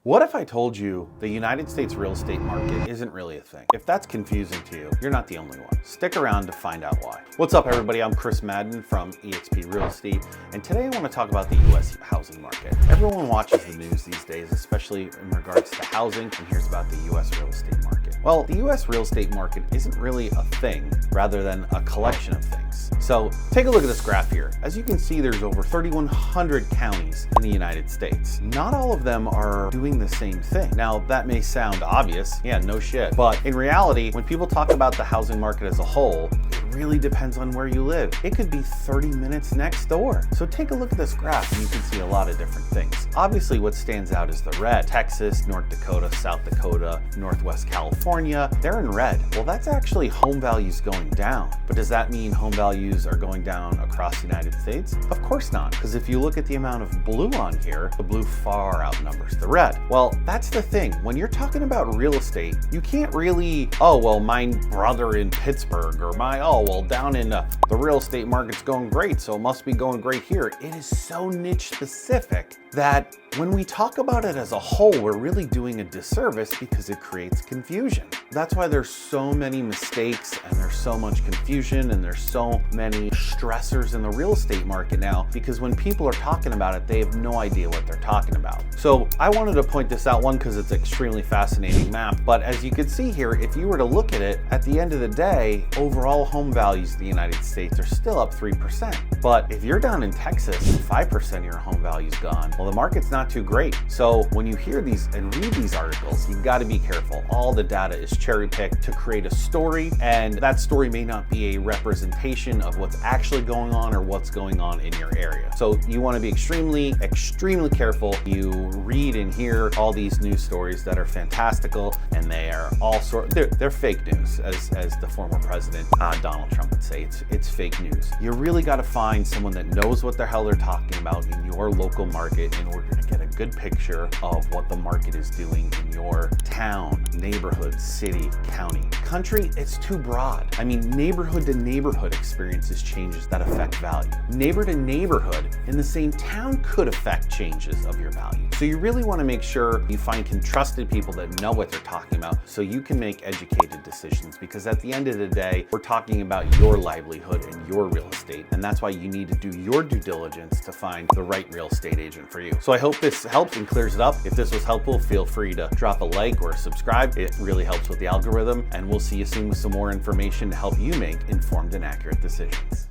What if I told you the United States real estate market isn't really a thing? If that's confusing to you, you're not the only one. Stick around to find out why. What's up, everybody? I'm Chris Madden from eXp Real Estate, and today I want to talk about the U.S. housing market. Everyone watches the news these days, especially in regards to housing, and hears about the U.S. real estate market. Well, the U.S. real estate market isn't really a thing, rather than a collection of things. So take a look at this graph here. As you can see, there's over 3,100 counties in the United States. Not all of them are doing the same thing. Now, that may sound obvious. Yeah, no shit. But in reality, when people talk about the housing market as a whole, it really depends on where you live. It could be 30 minutes next door. So take a look at this graph and you can see a lot of different things. Obviously, what stands out is the red. Texas, North Dakota, South Dakota, Northwest California, they're in red. Well, that's actually home values going down. But does that mean home values are going down across the United States? Of course not, because if you look at the amount of blue on here, the blue far outnumbers the red. Well, that's the thing. When you're talking about real estate, you can't really, oh, well, my brother in Pittsburgh, or down in the real estate market's going great, so it must be going great here. It is so niche specific that when we talk about it as a whole, we're really doing a disservice because it creates confusion. That's why there's so many mistakes and there's so much confusion and there's so many stressors in the real estate market now, because when people are talking about it, they have no idea what they're talking about. So I wanted to point this out, one, because it's an extremely fascinating map, but as you can see here, if you were to look at it, at the end of the day, overall home values in the United States are still up 3%. But if you're down in Texas, 5% of your home value's gone, well, the market's not too great. So when you hear these and read these articles, you've got to be careful. All the data is cherry-picked to create a story, and that story may not be a representation of what's actually going on or what's going on in your area. So you want to be extremely careful. You read and hear all these news stories that are fantastical, and they are they're fake news, as the former president Donald Trump would say. It's fake news. You really got to find someone that knows what the hell they're talking about in your local market in order to get a good picture of what the market is doing in your town, neighborhood, city, county. Country, it's too broad. I mean, neighborhood to neighborhood experiences changes that affect value. Neighbor to neighborhood in the same town could affect changes of your value. So you really want to make sure you find trusted people that know what they're talking about so you can make educated decisions, because at the end of the day, we're talking about your livelihood and your real estate, and that's why you need to do your due diligence to find the right real estate agent for you. So I hope this helps and clears it up. If this was helpful, feel free to drop a like or subscribe. It really helps with the algorithm, and we'll see you soon with some more information to help you make informed and accurate decisions.